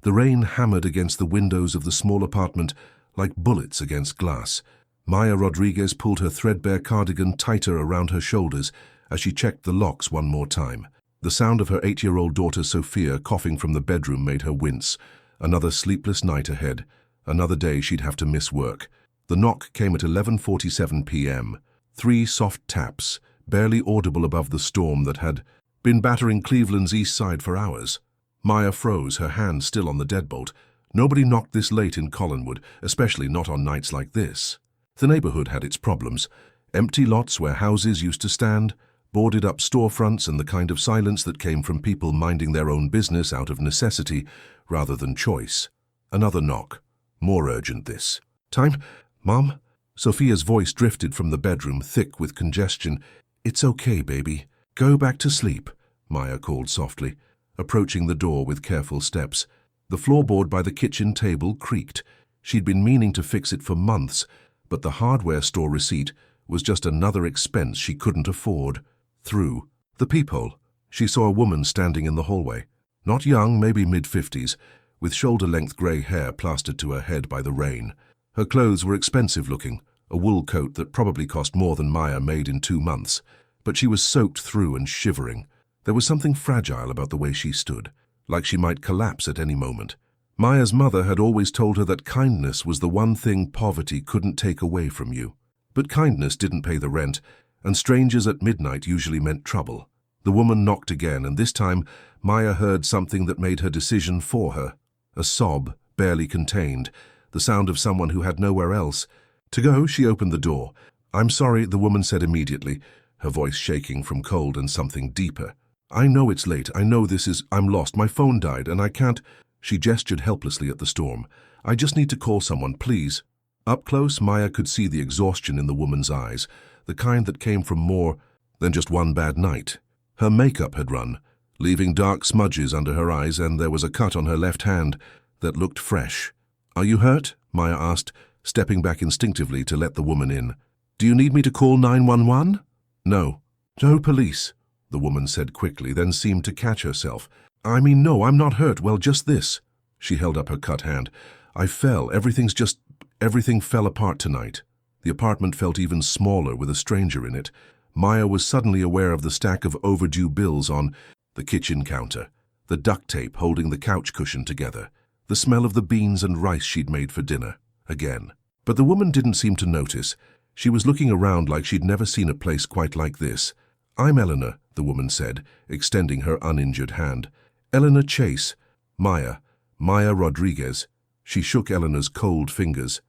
The rain hammered against the windows of the small apartment like bullets against glass. Maya Rodriguez pulled her threadbare cardigan tighter around her shoulders as she checked the locks one more time. The sound of her 8-year-old daughter Sophia coughing from the bedroom made her wince. Another sleepless night ahead. Another day she'd have to miss work. The knock came at 11:47 p.m. 3 soft taps, barely audible above the storm that had been battering Cleveland's east side for hours. Maya froze, her hand still on the deadbolt. Nobody knocked this late in Collinwood, especially not on nights like this. The neighborhood had its problems. Empty lots where houses used to stand, boarded-up storefronts, and the kind of silence that came from people minding their own business out of necessity rather than choice. Another knock. More urgent this. Time? Mom? Sophia's voice drifted from the bedroom, thick with congestion. It's okay, baby. Go back to sleep, Maya called softly, approaching the door with careful steps. The floorboard by the kitchen table creaked. She'd been meaning to fix it for months, but the hardware store receipt was just another expense she couldn't afford. Through the peephole, she saw a woman standing in the hallway. Not young, maybe mid-50s, with shoulder-length grey hair plastered to her head by the rain. Her clothes were expensive-looking, a wool coat that probably cost more than Maya made in 2 months, but she was soaked through and shivering. There was something fragile about the way she stood, like she might collapse at any moment. Maya's mother had always told her that kindness was the one thing poverty couldn't take away from you. But kindness didn't pay the rent, and strangers at midnight usually meant trouble. The woman knocked again, and this time Maya heard something that made her decision for her. A sob, barely contained, the sound of someone who had nowhere else to go. She opened the door. "I'm sorry," the woman said immediately, her voice shaking from cold and something deeper. "I know it's late. I know I'm lost. My phone died, and I can't—" She gestured helplessly at the storm. "I just need to call someone, please." Up close, Maya could see the exhaustion in the woman's eyes, the kind that came from more than just one bad night. Her makeup had run, leaving dark smudges under her eyes, and there was a cut on her left hand that looked fresh. "Are you hurt?" Maya asked, stepping back instinctively to let the woman in. "Do you need me to call 911? "No. No police," the woman said quickly, then seemed to catch herself. No, I'm not hurt. Well, just this." She held up her cut hand. "I fell. Everything fell apart tonight." The apartment felt even smaller with a stranger in it. Maya was suddenly aware of the stack of overdue bills on the kitchen counter, the duct tape holding the couch cushion together, the smell of the beans and rice she'd made for dinner. Again. But the woman didn't seem to notice. She was looking around like she'd never seen a place quite like this. "I'm Eleanor," the woman said, extending her uninjured hand. "Eleanor Chase. Maya Rodriguez." She shook Eleanor's cold fingers.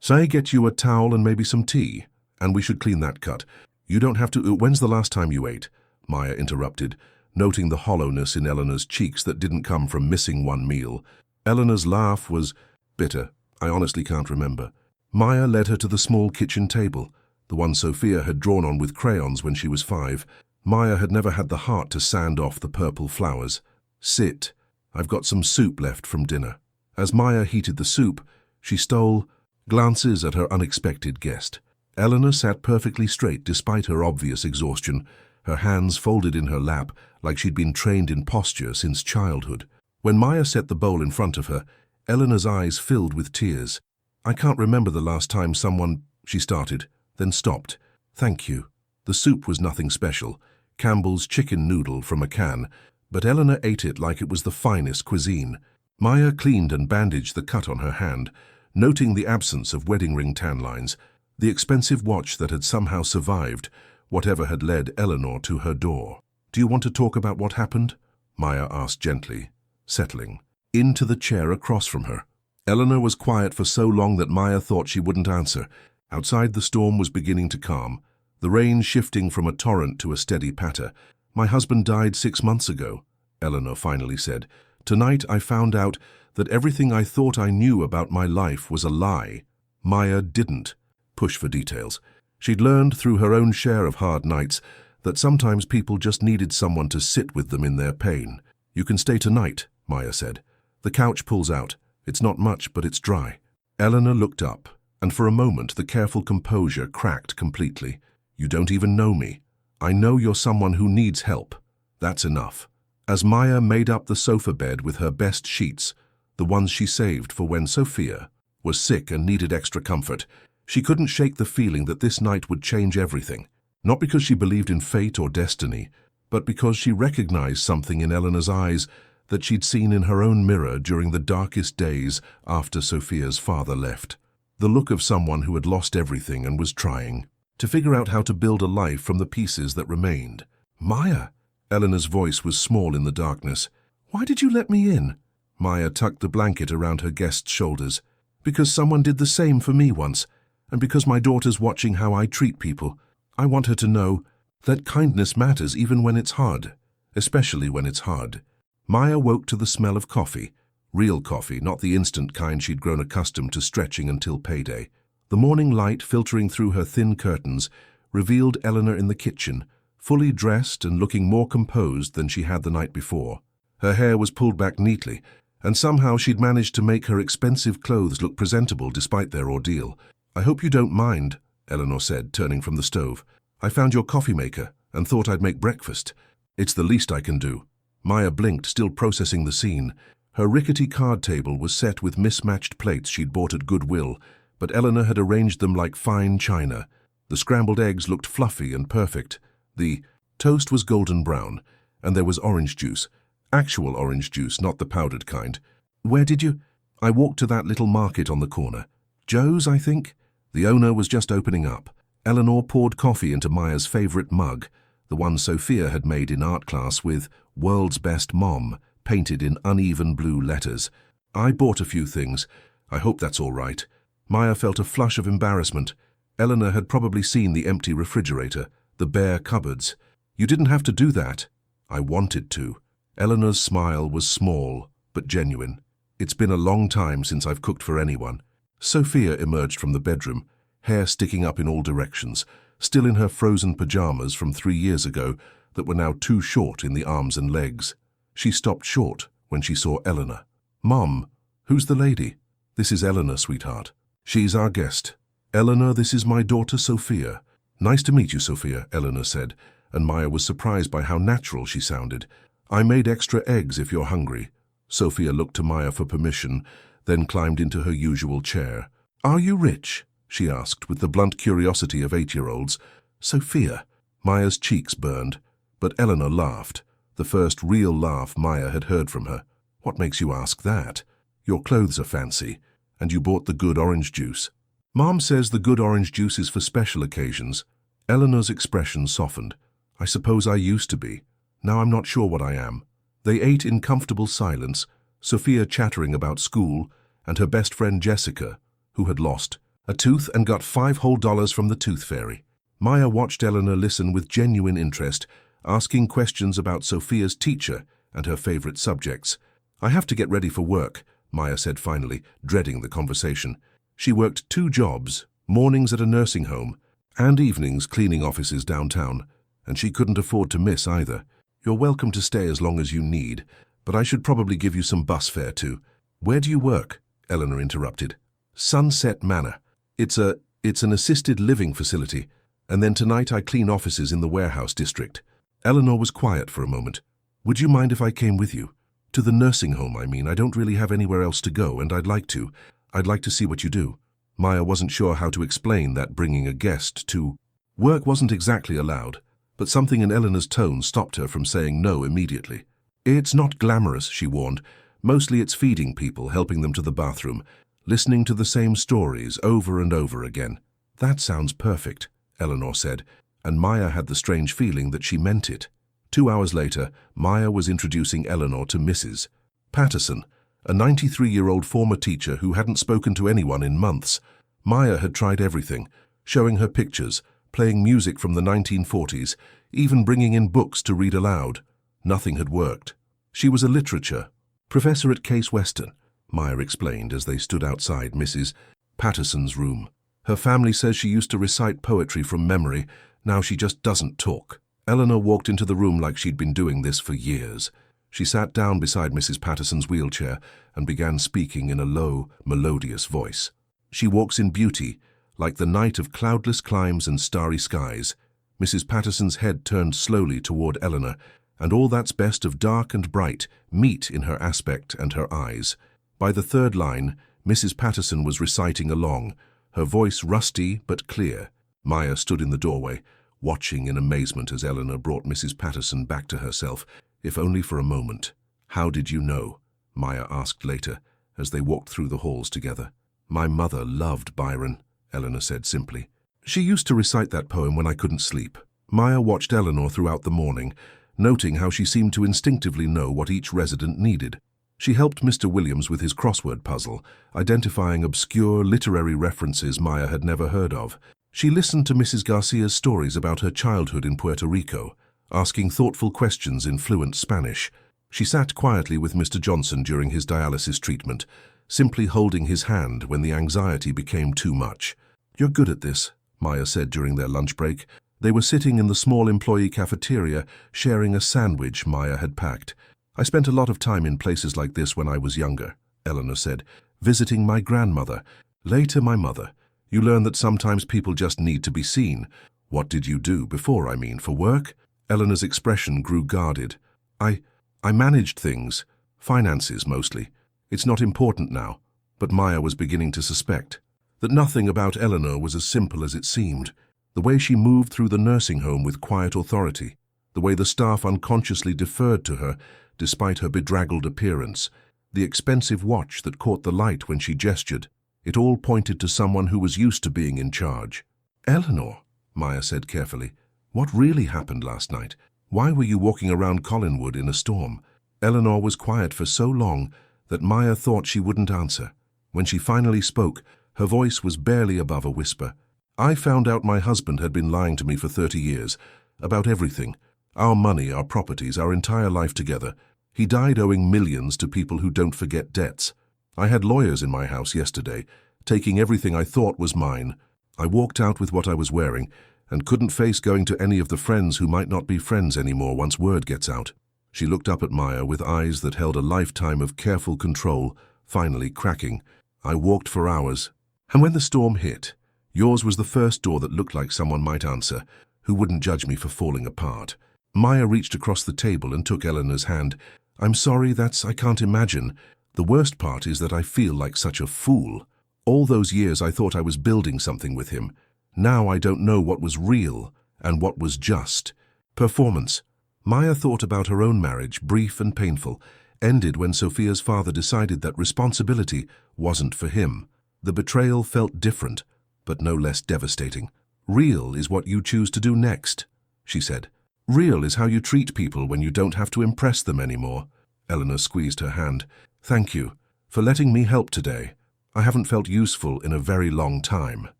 "Say get you a towel and maybe some tea, and we should clean that cut. You don't have to—" "When's the last time you ate?" Maya interrupted, noting the hollowness in Eleanor's cheeks that didn't come from missing one meal. Eleanor's laugh was bitter. "I honestly can't remember." Maya led her to the small kitchen table, the one Sophia had drawn on with crayons when she was 5. Maya had never had the heart to sand off the purple flowers. "Sit. I've got some soup left from dinner." As Maya heated the soup, she stole glances at her unexpected guest. Eleanor sat perfectly straight despite her obvious exhaustion, her hands folded in her lap like she'd been trained in posture since childhood. When Maya set the bowl in front of her, Eleanor's eyes filled with tears. "I can't remember the last time someone—" she started, then stopped. "Thank you." The soup was nothing special, Campbell's chicken noodle from a can, but Eleanor ate it like it was the finest cuisine. Maya cleaned and bandaged the cut on her hand, noting the absence of wedding ring tan lines, the expensive watch that had somehow survived whatever had led Eleanor to her door. "Do you want to talk about what happened?" Maya asked gently, settling into the chair across from her. Eleanor was quiet for so long that Maya thought she wouldn't answer. Outside, the storm was beginning to calm, the rain shifting from a torrent to a steady patter. "My husband died 6 months ago," Eleanor finally said. "Tonight I found out that everything I thought I knew about my life was a lie." Maya didn't push for details. She'd learned through her own share of hard nights that sometimes people just needed someone to sit with them in their pain. "You can stay tonight," Maya said. "The couch pulls out. It's not much, but it's dry." Eleanor looked up, and for a moment the careful composure cracked completely. "You don't even know me. I know you're someone who needs help. That's enough." as Maya made up the sofa bed with her best sheets, the ones she saved for when Sophia was sick and needed extra comfort. She couldn't shake the feeling that this night would change everything, not because she believed in fate or destiny, but because she recognized something in Eleanor's eyes that she'd seen in her own mirror during the darkest days after Sophia's father left. The look of someone who had lost everything and was trying to figure out how to build a life from the pieces that remained. "Maya!" Eleanor's voice was small in the darkness. "Why did you let me in?" Maya tucked the blanket around her guest's shoulders. "Because someone did the same for me once, and because my daughter's watching how I treat people. I want her to know that kindness matters even when it's hard, especially when it's hard." Maya woke to the smell of coffee. Real coffee, not the instant kind she'd grown accustomed to stretching until payday. The morning light filtering through her thin curtains revealed Eleanor in the kitchen, fully dressed and looking more composed than she had the night before. Her hair was pulled back neatly, and somehow she'd managed to make her expensive clothes look presentable despite their ordeal. "I hope you don't mind," Eleanor said, turning from the stove. "I found your coffee maker and thought I'd make breakfast. It's the least I can do." Maya blinked, still processing the scene. Her rickety card table was set with mismatched plates she'd bought at Goodwill, but Eleanor had arranged them like fine china. The scrambled eggs looked fluffy and perfect. The toast was golden brown, and there was orange juice. Actual orange juice, not the powdered kind. "Where did you—" "I walked to that little market on the corner. Joe's, I think?" The owner was just opening up. Eleanor poured coffee into Maya's favorite mug, the one Sophia had made in art class with "World's Best Mom" painted in uneven blue letters. "I bought a few things. I hope that's all right." Maya felt a flush of embarrassment. Eleanor had probably seen the empty refrigerator, the bare cupboards. "You didn't have to do that." "I wanted to." Eleanor's smile was small, but genuine. "It's been a long time since I've cooked for anyone." Sophia emerged from the bedroom, hair sticking up in all directions, still in her frozen pajamas from 3 years ago that were now too short in the arms and legs. She stopped short when she saw Eleanor. "Mom, who's the lady?" "This is Eleanor, sweetheart. She's our guest." "Eleanor, this is my daughter Sophia." "Nice to meet you, Sophia," Eleanor said, and Maya was surprised by how natural she sounded. "I made extra eggs if you're hungry." Sophia looked to Maya for permission, then climbed into her usual chair. "Are you rich?" she asked, with the blunt curiosity of 8-year-olds. "Sophia." Maya's cheeks burned, but Eleanor laughed, the first real laugh Maya had heard from her. "What makes you ask that? Your clothes are fancy, and you bought the good orange juice." "Mom says the good orange juice is for special occasions." Eleanor's expression softened. "I suppose I used to be. Now I'm not sure what I am." They ate in comfortable silence, Sophia chattering about school and her best friend Jessica, who had lost a tooth and got $5 whole from the tooth fairy. Maya watched Eleanor listen with genuine interest, asking questions about Sophia's teacher and her favorite subjects. "I have to get ready for work," Maya said finally, dreading the conversation. She worked 2 jobs, mornings at a nursing home and evenings cleaning offices downtown, and she couldn't afford to miss either. "You're welcome to stay as long as you need, but I should probably give you some bus fare too." "Where do you work?" Eleanor interrupted. "Sunset Manor. It's an assisted living facility, and then tonight I clean offices in the warehouse district." Eleanor was quiet for a moment. "Would you mind if I came with you? To the nursing home, I mean. I don't really have anywhere else to go, and I'd like to. I'd like to see what you do." Maya wasn't sure how to explain that bringing a guest to work wasn't exactly allowed, but something in Eleanor's tone stopped her from saying no immediately. "It's not glamorous," she warned. "Mostly it's feeding people, helping them to the bathroom, listening to the same stories over and over again." "That sounds perfect," Eleanor said, and Maya had the strange feeling that she meant it. 2 hours later, Maya was introducing Eleanor to Mrs. Patterson, a 93-year-old former teacher who hadn't spoken to anyone in months. Maya had tried everything, showing her pictures, playing music from the 1940s, even bringing in books to read aloud. Nothing had worked. She was a literature professor at Case Western, Maya explained as they stood outside Mrs. Patterson's room. "Her family says she used to recite poetry from memory. Now she just doesn't talk." Eleanor walked into the room like she'd been doing this for years. She sat down beside Mrs. Patterson's wheelchair and began speaking in a low, melodious voice. "She walks in beauty, like the night of cloudless climes and starry skies." Mrs. Patterson's head turned slowly toward Eleanor, And all that's best of dark and bright meet in her aspect and her eyes. By the third line, Mrs. Patterson was reciting along, her voice rusty but clear. Maya stood in the doorway, watching in amazement as Eleanor brought Mrs. Patterson back to herself, if only for a moment. "How did you know?" Maya asked later, as they walked through the halls together. "My mother loved Byron," Eleanor said simply. "She used to recite that poem when I couldn't sleep." Maya watched Eleanor throughout the morning, noting how she seemed to instinctively know what each resident needed. She helped Mr. Williams with his crossword puzzle, identifying obscure literary references Maya had never heard of. She listened to Mrs. Garcia's stories about her childhood in Puerto Rico, asking thoughtful questions in fluent Spanish. She sat quietly with Mr. Johnson during his dialysis treatment, simply holding his hand when the anxiety became too much. "You're good at this," Maya said during their lunch break. They were sitting in the small employee cafeteria, sharing a sandwich Maya had packed. "I spent a lot of time in places like this when I was younger," Eleanor said, "visiting my grandmother, later my mother. You learn that sometimes people just need to be seen." "What did you do before, for work?" Eleanor's expression grew guarded. I managed things, finances mostly. It's not important now." But Maya was beginning to suspect that nothing about Eleanor was as simple as it seemed. The way she moved through the nursing home with quiet authority, the way the staff unconsciously deferred to her despite her bedraggled appearance, the expensive watch that caught the light when she gestured, it all pointed to someone who was used to being in charge. "Eleanor," Maya said carefully, "what really happened last night? Why were you walking around Collinwood in a storm?" Eleanor was quiet for so long that Maya thought she wouldn't answer. When she finally spoke, her voice was barely above a whisper. "I found out my husband had been lying to me for 30 years, about everything. Our money, our properties, our entire life together. He died owing millions to people who don't forget debts. I had lawyers in my house yesterday, taking everything I thought was mine. I walked out with what I was wearing and couldn't face going to any of the friends who might not be friends anymore once word gets out." She looked up at Maya with eyes that held a lifetime of careful control, finally cracking. "I walked for hours. And when the storm hit, yours was the first door that looked like someone might answer, who wouldn't judge me for falling apart." Maya reached across the table and took Eleanor's hand. "I'm sorry, I can't imagine. The worst part is that I feel like such a fool. All those years I thought I was building something with him. Now I don't know what was real and what was just performance." Maya thought about her own marriage, brief and painful, ended when Sophia's father decided that responsibility wasn't for him. The betrayal felt different, but no less devastating. "Real is what you choose to do next," she said. "Real is how you treat people when you don't have to impress them anymore." Eleanor squeezed her hand. "Thank you for letting me help today. I haven't felt useful in a very long time."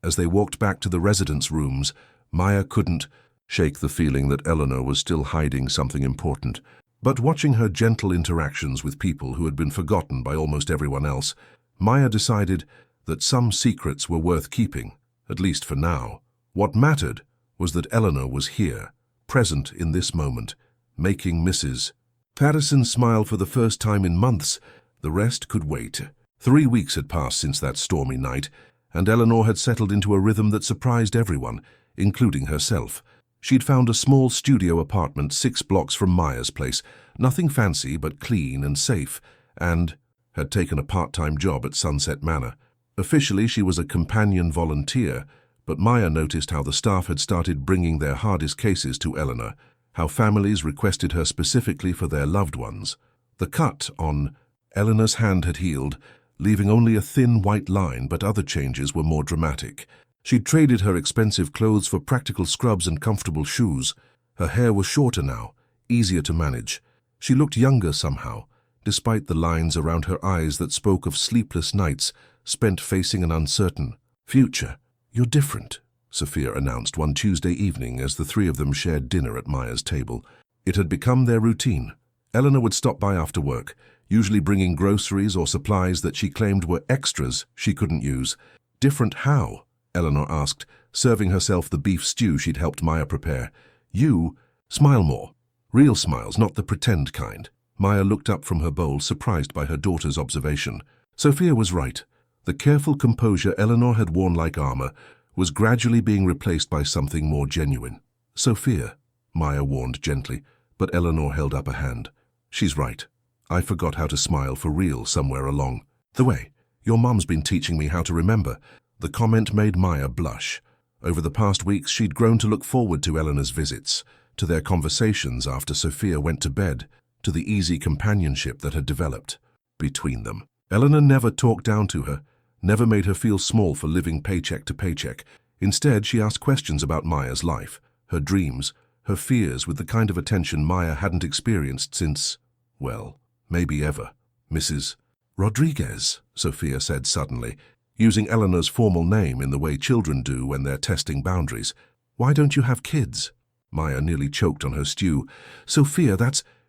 As they walked back to the residence rooms, Maya couldn't shake the feeling that Eleanor was still hiding something important. But watching her gentle interactions with people who had been forgotten by almost everyone else, Maya decided that some secrets were worth keeping, at least for now. What mattered was that Eleanor was here, present in this moment, making Mrs. Patterson smile for the first time in months. The rest could wait. 3 weeks had passed since that stormy night, and Eleanor had settled into a rhythm that surprised everyone, including herself. She'd found a small studio apartment 6 blocks from Maya's place, nothing fancy but clean and safe, and had taken a part-time job at Sunset Manor. Officially, she was a companion volunteer, but Maya noticed how the staff had started bringing their hardest cases to Eleanor, how families requested her specifically for their loved ones. The cut on Eleanor's hand had healed, leaving only a thin white line, but other changes were more dramatic. She'd traded her expensive clothes for practical scrubs and comfortable shoes. Her hair was shorter now, easier to manage. She looked younger somehow, despite the lines around her eyes that spoke of sleepless nights spent facing an uncertain future. "You're different," Sophia announced one Tuesday evening as the 3 of them shared dinner at Maya's table. It had become their routine. Eleanor would stop by after work, usually bringing groceries or supplies that she claimed were extras she couldn't use. "Different how?" Eleanor asked, serving herself the beef stew she'd helped Maya prepare. "You smile more. Real smiles, not the pretend kind." Maya looked up from her bowl, surprised by her daughter's observation. Sophia was right. The careful composure Eleanor had worn like armor was gradually being replaced by something more genuine. "Sophia," Maya warned gently, but Eleanor held up a hand. She's right. I forgot how to smile for real somewhere along the way. Your mum's been teaching me how to remember. The comment made Maya blush. Over the past weeks, she'd grown to look forward to Eleanor's visits, to their conversations after Sophia went to bed, to the easy companionship that had developed between them. Eleanor never talked down to her, never made her feel small for living paycheck to paycheck. Instead, she asked questions about Maya's life, her dreams, her fears with the kind of attention Maya hadn't experienced since, well, maybe ever. Mrs. Rodriguez, Sophia said suddenly, using Eleanor's formal name in the way children do when they're testing boundaries. Why don't you have kids? Maya nearly choked on her stew. Sophia,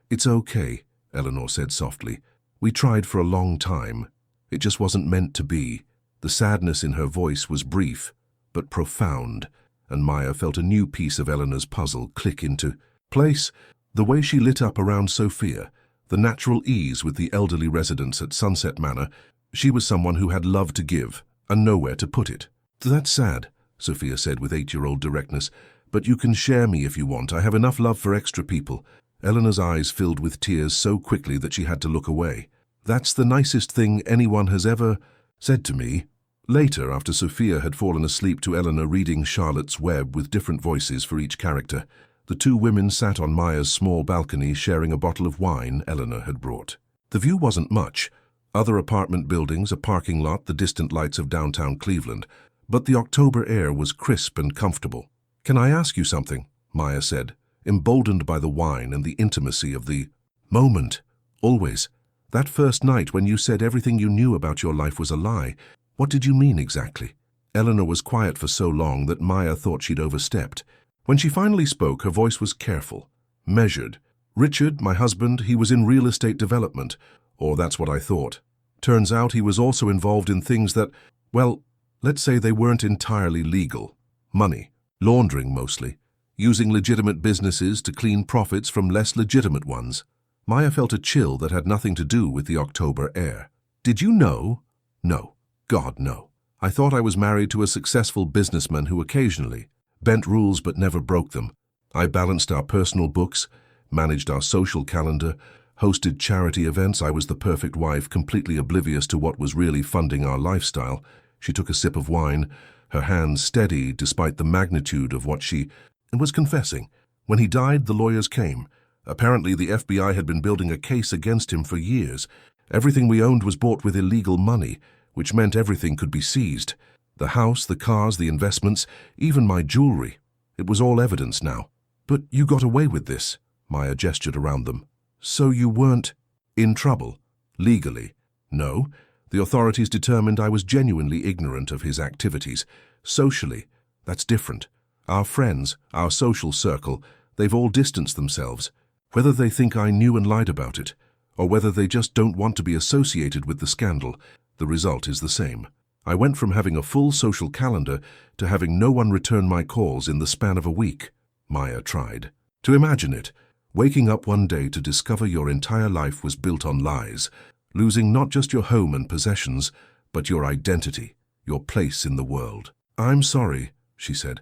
it's okay, Eleanor said softly. We tried for a long time. It just wasn't meant to be. The sadness in her voice was brief, but profound, and Maya felt a new piece of Eleanor's puzzle click into place. The way she lit up around Sophia, the natural ease with the elderly residents at Sunset Manor. She was someone who had love to give, and nowhere to put it. That's sad, Sophia said with 8-year-old directness, but you can share me if you want. I have enough love for extra people. Eleanor's eyes filled with tears so quickly that she had to look away. That's the nicest thing anyone has ever said to me. Later, after Sophia had fallen asleep to Eleanor reading Charlotte's Web with different voices for each character, the two women sat on Maya's small balcony sharing a bottle of wine Eleanor had brought. The view wasn't much. Other apartment buildings, a parking lot, the distant lights of downtown Cleveland, but the October air was crisp and comfortable. Can I ask you something? Maya said, emboldened by the wine and the intimacy of the moment. Always. That first night when you said everything you knew about your life was a lie, what did you mean exactly? Eleanor was quiet for so long that Maya thought she'd overstepped. When she finally spoke, her voice was careful, measured. Richard, my husband, he was in real estate development, or that's what I thought. Turns out he was also involved in things that, well, let's say they weren't entirely legal. Money, laundering mostly, using legitimate businesses to clean profits from less legitimate ones. Maya felt a chill that had nothing to do with the October air. Did you know? No. God, no. I thought I was married to a successful businessman who occasionally bent rules but never broke them. I balanced our personal books, managed our social calendar, hosted charity events. I was the perfect wife, completely oblivious to what was really funding our lifestyle. She took a sip of wine, her hands steady despite the magnitude of what she was confessing. When he died, the lawyers came. Apparently, the FBI had been building a case against him for years. Everything we owned was bought with illegal money, which meant everything could be seized. The house, the cars, the investments, even my jewelry. It was all evidence now. But you got away with this, Maya gestured around them. So you weren't in trouble, legally? No. The authorities determined I was genuinely ignorant of his activities. Socially, that's different. Our friends, our social circle, they've all distanced themselves. Whether they think I knew and lied about it, or whether they just don't want to be associated with the scandal, the result is the same. I went from having a full social calendar to having no one return my calls in the span of a week. Maya tried to imagine it, waking up one day to discover your entire life was built on lies, losing not just your home and possessions, but your identity, your place in the world. I'm sorry, she said.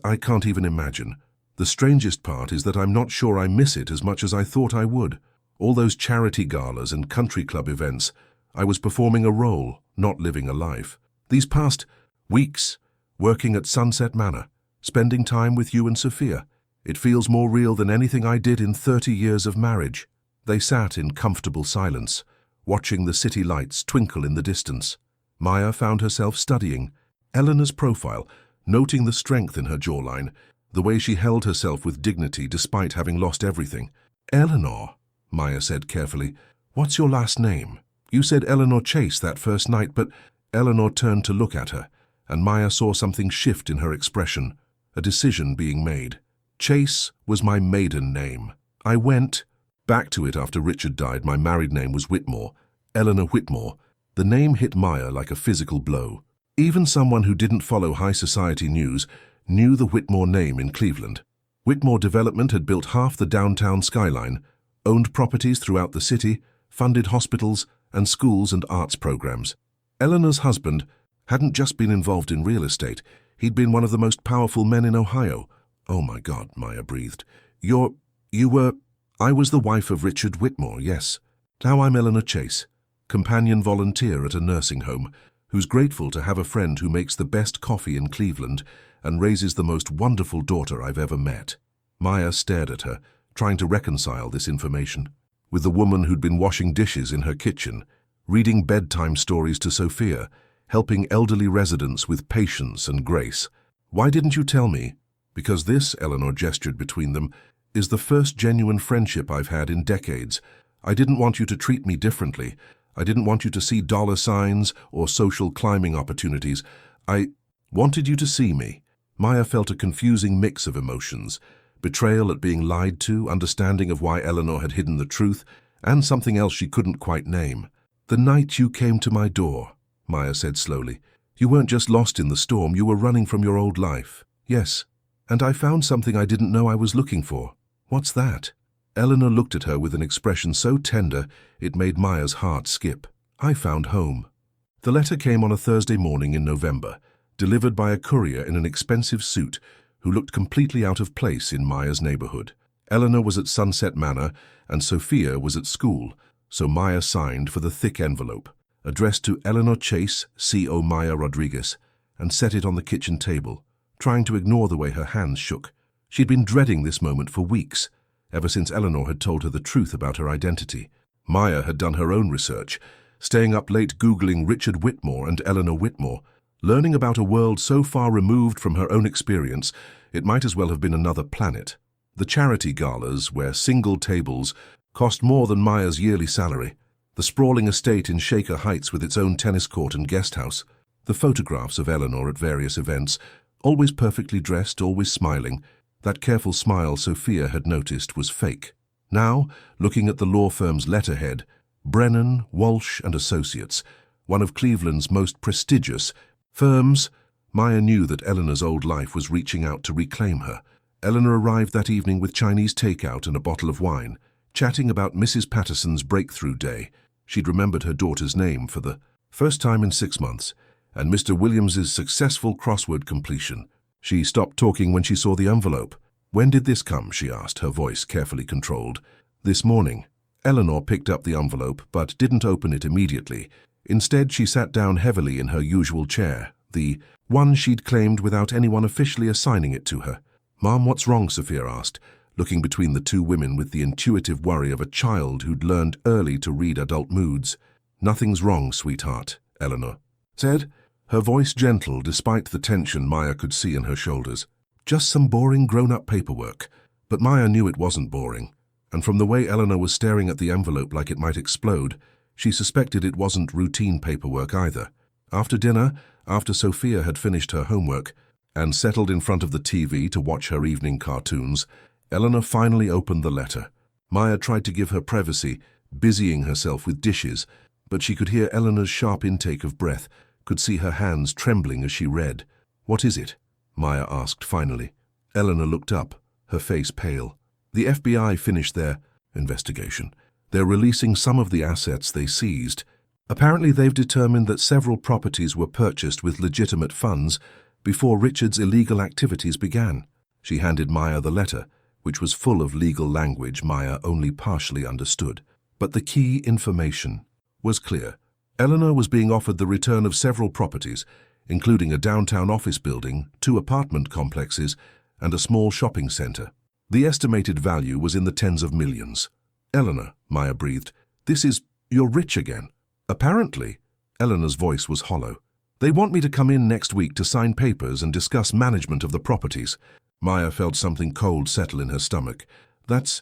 I can't even imagine. The strangest part is that I'm not sure I miss it as much as I thought I would. All those charity galas and country club events, I was performing a role, not living a life. These past weeks, working at Sunset Manor, spending time with you and Sophia, it feels more real than anything I did in 30 years of marriage. They sat in comfortable silence, watching the city lights twinkle in the distance. Maya found herself studying Eleanor's profile, noting the strength in her jawline, the way she held herself with dignity despite having lost everything. Eleanor, Maya said carefully, what's your last name? You said Eleanor Chase that first night, but Eleanor turned to look at her, and Maya saw something shift in her expression, a decision being made. Chase was my maiden name. I went back to it after Richard died. My married name was Whitmore, Eleanor Whitmore. The name hit Maya like a physical blow. Even someone who didn't follow high society news knew the Whitmore name in Cleveland. Whitmore Development had built half the downtown skyline, owned properties throughout the city, funded hospitals and schools and arts programs. Eleanor's husband hadn't just been involved in real estate, he'd been one of the most powerful men in Ohio. Oh my God, Maya breathed. You were I was the wife of Richard Whitmore, yes. Now I'm Eleanor Chase, companion volunteer at a nursing home, who's grateful to have a friend who makes the best coffee in Cleveland and raises the most wonderful daughter I've ever met. Maya stared at her, trying to reconcile this information with the woman who'd been washing dishes in her kitchen, reading bedtime stories to Sophia, helping elderly residents with patience and grace. Why didn't you tell me? Because this, Eleanor gestured between them, is the first genuine friendship I've had in decades. I didn't want you to treat me differently. I didn't want you to see dollar signs or social climbing opportunities. I wanted you to see me. Maya felt a confusing mix of emotions: betrayal at being lied to, understanding of why Eleanor had hidden the truth, and something else she couldn't quite name. The night you came to my door, Maya said slowly. You weren't just lost in the storm, you were running from your old life. Yes, and I found something I didn't know I was looking for. What's that? Eleanor looked at her with an expression so tender it made Maya's heart skip. I found home. The letter came on a Thursday morning in November, delivered by a courier in an expensive suit who looked completely out of place in Maya's neighborhood. Eleanor was at Sunset Manor and Sophia was at school, so Maya signed for the thick envelope, addressed to Eleanor Chase, C.O. Maya Rodriguez, and set it on the kitchen table, trying to ignore the way her hands shook. She'd been dreading this moment for weeks, ever since Eleanor had told her the truth about her identity. Maya had done her own research, staying up late Googling Richard Whitmore and Eleanor Whitmore, learning about a world so far removed from her own experience it might as well have been another planet. The charity galas, where single tables cost more than Maya's yearly salary, the sprawling estate in Shaker Heights with its own tennis court and guest house, the photographs of Eleanor at various events, always perfectly dressed, always smiling. That careful smile Sophia had noticed was fake. Now, looking at the law firm's letterhead, Brennan, Walsh and Associates, one of Cleveland's most prestigious firms, Maya knew that Eleanor's old life was reaching out to reclaim her. Eleanor arrived that evening with Chinese takeout and a bottle of wine, chatting about Mrs. Patterson's breakthrough day. She'd remembered her daughter's name for the first time in 6 months, and Mr. Williams's successful crossword completion. She stopped talking when she saw the envelope. When did this come? She asked, her voice carefully controlled. This morning. Eleanor picked up the envelope, but didn't open it immediately. Instead, she sat down heavily in her usual chair, the one she'd claimed without anyone officially assigning it to her. Mom, what's wrong? Sophia asked, looking between the two women with the intuitive worry of a child who'd learned early to read adult moods. Nothing's wrong, sweetheart, Eleanor said, her voice gentle despite the tension Maya could see in her shoulders. Just some boring grown-up paperwork. But Maya knew it wasn't boring, and from the way Eleanor was staring at the envelope like it might explode, she suspected it wasn't routine paperwork either. After dinner, after Sophia had finished her homework and settled in front of the TV to watch her evening cartoons, Eleanor finally opened the letter. Maya tried to give her privacy, busying herself with dishes, but she could hear Eleanor's sharp intake of breath, could see her hands trembling as she read. What is it? Maya asked finally. Eleanor looked up, her face pale. The FBI finished their investigation. They're releasing some of the assets they seized. Apparently they've determined that several properties were purchased with legitimate funds before Richard's illegal activities began. She handed Maya the letter, which was full of legal language Maya only partially understood. But the key information was clear. Eleanor was being offered the return of several properties, including a downtown office building, 2 apartment complexes, and a small shopping center. The estimated value was in the tens of millions. Eleanor, Maya breathed, you're rich again. Apparently. Eleanor's voice was hollow. They want me to come in next week to sign papers and discuss management of the properties. Maya felt something cold settle in her stomach. That's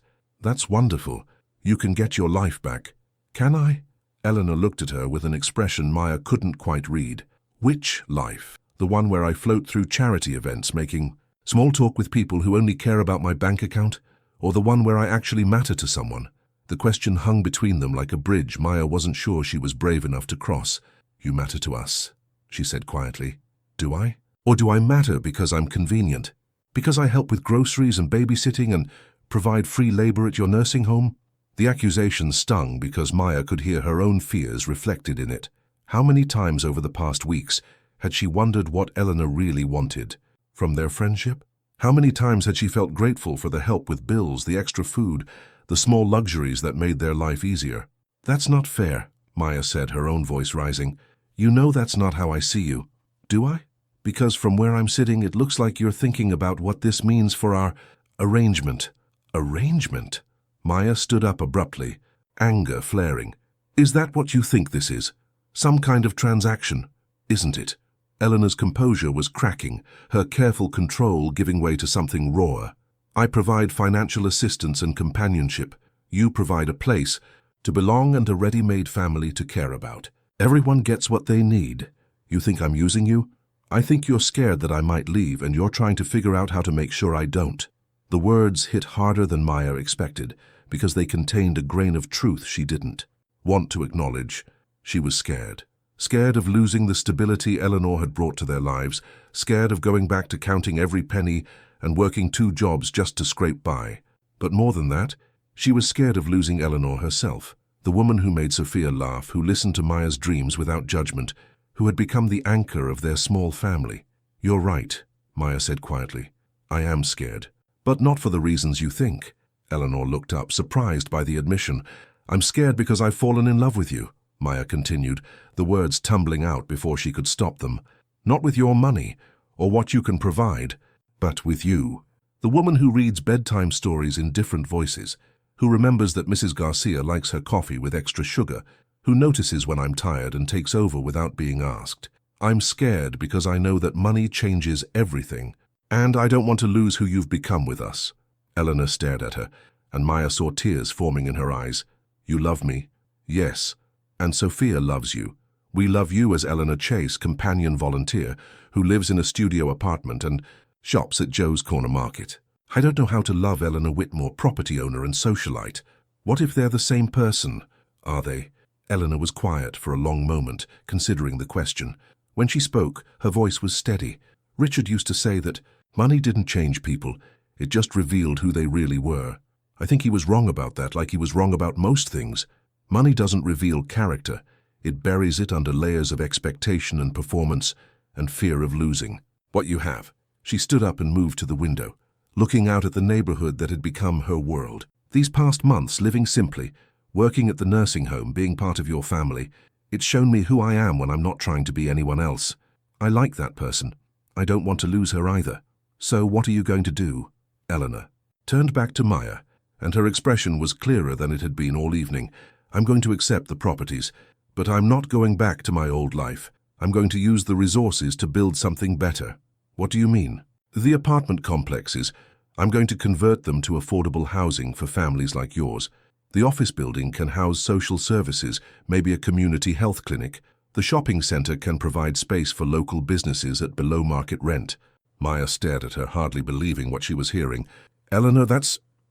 wonderful. You can get your life back. Can I? Eleanor looked at her with an expression Maya couldn't quite read. Which life? The one where I float through charity events making small talk with people who only care about my bank account? Or the one where I actually matter to someone? The question hung between them like a bridge Maya wasn't sure she was brave enough to cross. You matter to us, she said quietly. Do I? Or do I matter because I'm convenient? Because I help with groceries and babysitting and provide free labor at your nursing home? The accusation stung because Maya could hear her own fears reflected in it. How many times over the past weeks had she wondered what Eleanor really wanted from their friendship? How many times had she felt grateful for the help with bills, the extra food, the small luxuries that made their life easier. That's not fair, Maya said, her own voice rising. You know that's not how I see you. Do I? Because from where I'm sitting, it looks like you're thinking about what this means for our arrangement. Arrangement? Maya stood up abruptly, anger flaring. Is that what you think this is? Some kind of transaction, isn't it? Eleanor's composure was cracking, her careful control giving way to something rawer. I provide financial assistance and companionship. You provide a place to belong and a ready-made family to care about. Everyone gets what they need. You think I'm using you? I think you're scared that I might leave and you're trying to figure out how to make sure I don't. The words hit harder than Maya expected because they contained a grain of truth she didn't want to acknowledge. She was scared. Scared of losing the stability Eleanor had brought to their lives, scared of going back to counting every penny and working 2 jobs just to scrape by. But more than that, she was scared of losing Eleanor herself, the woman who made Sophia laugh, who listened to Maya's dreams without judgment, who had become the anchor of their small family. You're right, Maya said quietly. I am scared. But not for the reasons you think. Eleanor looked up, surprised by the admission. I'm scared because I've fallen in love with you, Maya continued, the words tumbling out before she could stop them. Not with your money, or what you can provide, but with you. The woman who reads bedtime stories in different voices, who remembers that Mrs. Garcia likes her coffee with extra sugar, who notices when I'm tired and takes over without being asked. I'm scared because I know that money changes everything, and I don't want to lose who you've become with us. Eleanor stared at her, and Maya saw tears forming in her eyes. You love me? Yes. And Sophia loves you. We love you as Eleanor Chase, companion volunteer, who lives in a studio apartment and shops at Joe's Corner Market. I don't know how to love Eleanor Whitmore, property owner and socialite. What if they're the same person? Are they? Eleanor was quiet for a long moment, considering the question. When she spoke, her voice was steady. Richard used to say that money didn't change people, it just revealed who they really were. I think he was wrong about that, like he was wrong about most things. Money doesn't reveal character. It buries it under layers of expectation and performance and fear of losing. What you have. She stood up and moved to the window, looking out at the neighborhood that had become her world. These past months, living simply, working at the nursing home, being part of your family, it's shown me who I am when I'm not trying to be anyone else. I like that person. I don't want to lose her either. So what are you going to do? Eleanor turned back to Maya, and her expression was clearer than it had been all evening. I'm going to accept the properties, but I'm not going back to my old life. I'm going to use the resources to build something better. What do you mean? The apartment complexes. I'm going to convert them to affordable housing for families like yours. The office building can house social services, maybe a community health clinic. The shopping center can provide space for local businesses at below-market rent. Maya stared at her, hardly believing what she was hearing. Eleanor,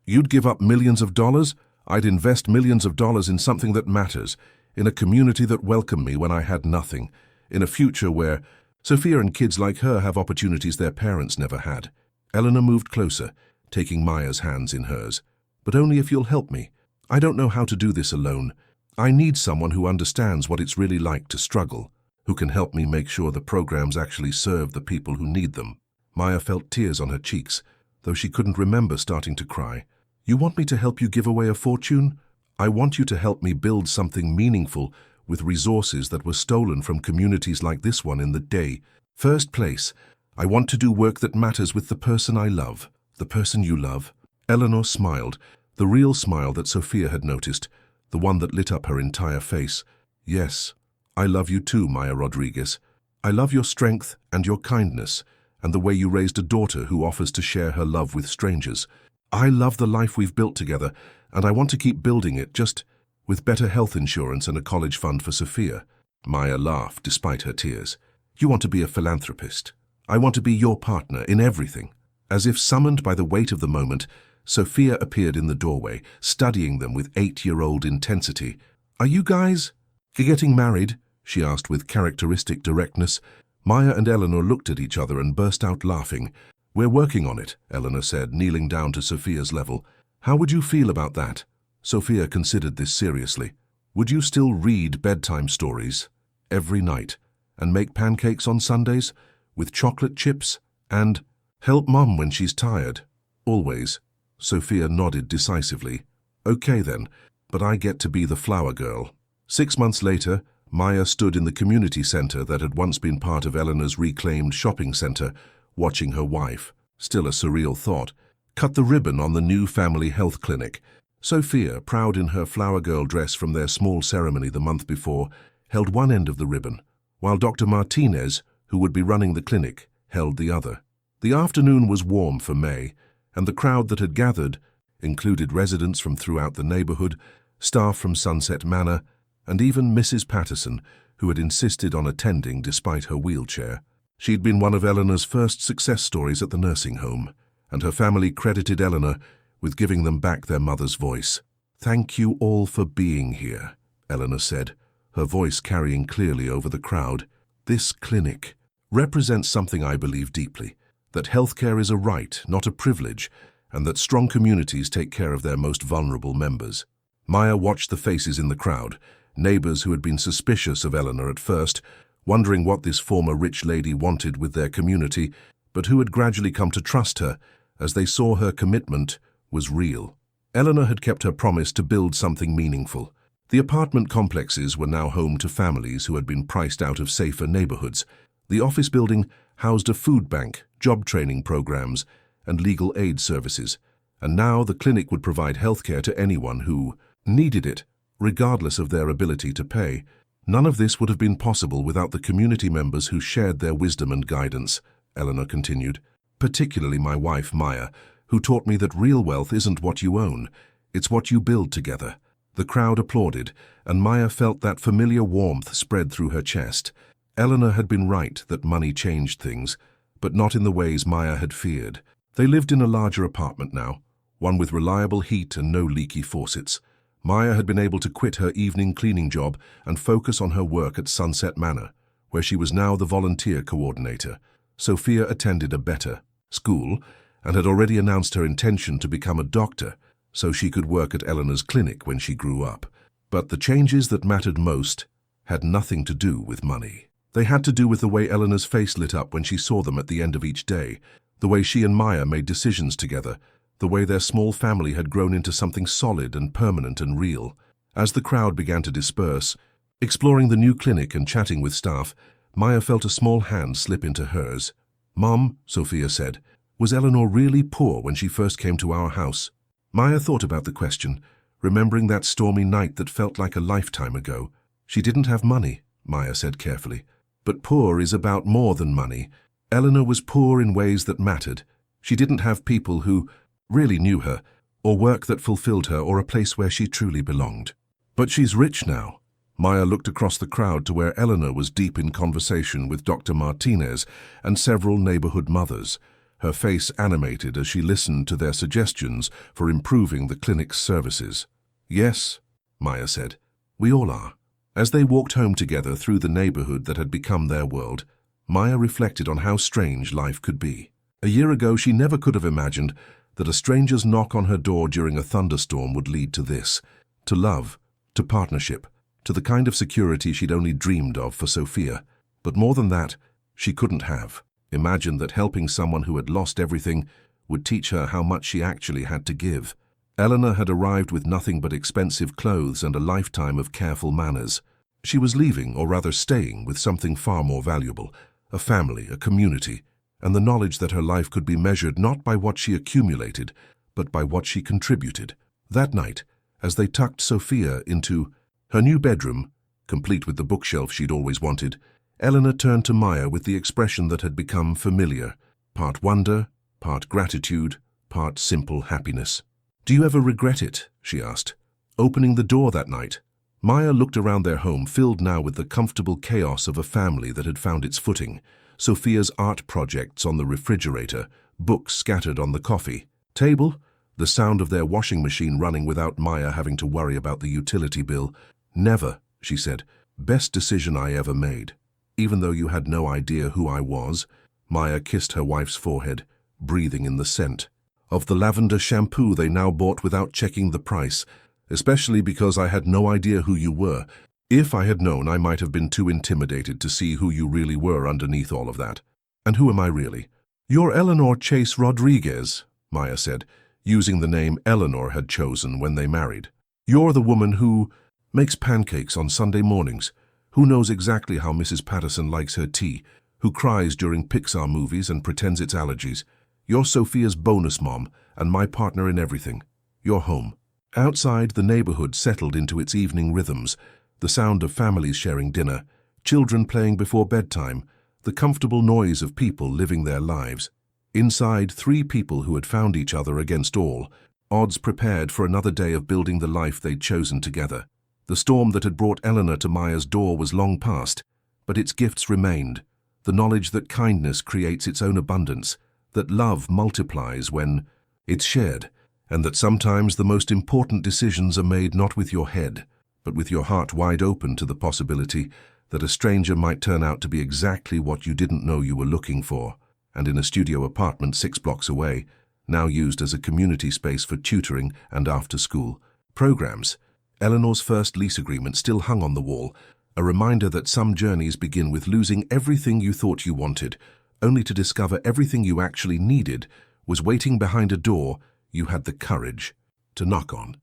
you'd give up millions of dollars? I'd invest millions of dollars in something that matters, in a community that welcomed me when I had nothing, in a future where Sophia and kids like her have opportunities their parents never had. Eleanor moved closer, taking Maya's hands in hers. But only if you'll help me. I don't know how to do this alone. I need someone who understands what it's really like to struggle, who can help me make sure the programs actually serve the people who need them. Maya felt tears on her cheeks, though she couldn't remember starting to cry. You want me to help you give away a fortune? I want you to help me build something meaningful with resources that were stolen from communities like this one in the day. First place, I want to do work that matters with the person I love. The person you love? Eleanor smiled, the real smile that Sophia had noticed, the one that lit up her entire face. Yes, I love you too, Maya Rodriguez. I love your strength and your kindness, and the way you raised a daughter who offers to share her love with strangers. I love the life we've built together, and I want to keep building it, just with better health insurance and a college fund for Sophia. Maya laughed despite her tears. You want to be a philanthropist. I want to be your partner in everything. As if summoned by the weight of the moment, Sophia appeared in the doorway, studying them with 8-year-old intensity. Are you guys getting married? She asked with characteristic directness. Maya and Eleanor looked at each other and burst out laughing. We're working on it, Eleanor said, kneeling down to Sophia's level. How would you feel about that? Sophia considered this seriously. Would you still read bedtime stories every night and make pancakes on Sundays with chocolate chips and help Mum when she's tired? Always. Sophia nodded decisively. Okay then, but I get to be the flower girl. 6 months later, Maya stood in the community center that had once been part of Eleanor's reclaimed shopping center, watching her wife, still a surreal thought, cut the ribbon on the new family health clinic. Sophia, proud in her flower girl dress from their small ceremony the month before, held one end of the ribbon, while Dr. Martinez, who would be running the clinic, held the other. The afternoon was warm for May, and the crowd that had gathered included residents from throughout the neighborhood, staff from Sunset Manor, and even Mrs. Patterson, who had insisted on attending despite her wheelchair. She'd been one of Eleanor's first success stories at the nursing home, and her family credited Eleanor with giving them back their mother's voice. "Thank you all for being here," Eleanor said, her voice carrying clearly over the crowd. "This clinic represents something I believe deeply, that healthcare is a right, not a privilege, and that strong communities take care of their most vulnerable members." Maya watched the faces in the crowd, neighbors who had been suspicious of Eleanor at first, wondering what this former rich lady wanted with their community, but who had gradually come to trust her as they saw her commitment was real. Eleanor had kept her promise to build something meaningful. The apartment complexes were now home to families who had been priced out of safer neighborhoods. The office building housed a food bank, job training programs, and legal aid services, and now the clinic would provide healthcare to anyone who needed it, regardless of their ability to pay. None of this would have been possible without the community members who shared their wisdom and guidance, Eleanor continued, particularly my wife, Maya, who taught me that real wealth isn't what you own, it's what you build together. The crowd applauded, and Maya felt that familiar warmth spread through her chest. Eleanor had been right that money changed things, but not in the ways Maya had feared. They lived in a larger apartment now, one with reliable heat and no leaky faucets. Maya had been able to quit her evening cleaning job and focus on her work at Sunset Manor, where she was now the volunteer coordinator. Sophia attended a better school and had already announced her intention to become a doctor so she could work at Eleanor's clinic when she grew up. But the changes that mattered most had nothing to do with money. They had to do with the way Eleanor's face lit up when she saw them at the end of each day, the way she and Maya made decisions together, the way their small family had grown into something solid and permanent and real. As the crowd began to disperse, exploring the new clinic and chatting with staff, Maya felt a small hand slip into hers. "Mom," Sophia said, "was Eleanor really poor when she first came to our house?" Maya thought about the question, remembering that stormy night that felt like a lifetime ago. "She didn't have money," Maya said carefully. "But poor is about more than money. Eleanor was poor in ways that mattered. She didn't have people who really knew her, or work that fulfilled her, or a place where she truly belonged. But she's rich now." Maya looked across the crowd to where Eleanor was deep in conversation with Dr. Martinez and several neighborhood mothers, her face animated as she listened to their suggestions for improving the clinic's services. "Yes," Maya said, "we all are." As they walked home together through the neighborhood that had become their world, Maya reflected on how strange life could be. A year ago, she never could have imagined that a stranger's knock on her door during a thunderstorm would lead to this, to love, to partnership, to the kind of security she'd only dreamed of for Sophia. But more than that, she couldn't have imagined that helping someone who had lost everything would teach her how much she actually had to give. Eleanor had arrived with nothing but expensive clothes and a lifetime of careful manners. She was leaving, or rather staying, with something far more valuable, a family, a community, and the knowledge that her life could be measured not by what she accumulated, but by what she contributed. That night, as they tucked Sophia into her new bedroom, complete with the bookshelf she'd always wanted, Eleanor turned to Maya with the expression that had become familiar, part wonder, part gratitude, part simple happiness. "Do you ever regret it?" she asked. Opening the door that night, Maya looked around their home, filled now with the comfortable chaos of a family that had found its footing. Sophia's art projects on the refrigerator, books scattered on the coffee table, the sound of their washing machine running without Maya having to worry about the utility bill. "Never," she said. "Best decision I ever made. Even though you had no idea who I was." Maya kissed her wife's forehead, breathing in the scent of the lavender shampoo they now bought without checking the price, especially because I had no idea who you were. If I had known, I might have been too intimidated to see who you really were underneath all of that. And who am I really? "You're Eleanor Chase Rodriguez," Maya said, using the name Eleanor had chosen when they married. You're the woman who makes pancakes on Sunday mornings, who knows exactly how Mrs. Patterson likes her tea, who cries during Pixar movies and pretends it's allergies. You're Sophia's bonus mom and my partner in everything. You're home. Outside, the neighborhood settled into its evening rhythms, the sound of families sharing dinner, children playing before bedtime, the comfortable noise of people living their lives. Inside, three people who had found each other against all odds prepared for another day of building the life they'd chosen together. The storm that had brought Eleanor to Maya's door was long past, but its gifts remained. The knowledge that kindness creates its own abundance, that love multiplies when it's shared, and that sometimes the most important decisions are made not with your head, but with your heart wide open to the possibility that a stranger might turn out to be exactly what you didn't know you were looking for. And in a studio apartment 6 blocks away, now used as a community space for tutoring and after-school programs, Eleanor's first lease agreement still hung on the wall, a reminder that some journeys begin with losing everything you thought you wanted, only to discover everything you actually needed was waiting behind a door you had the courage to knock on.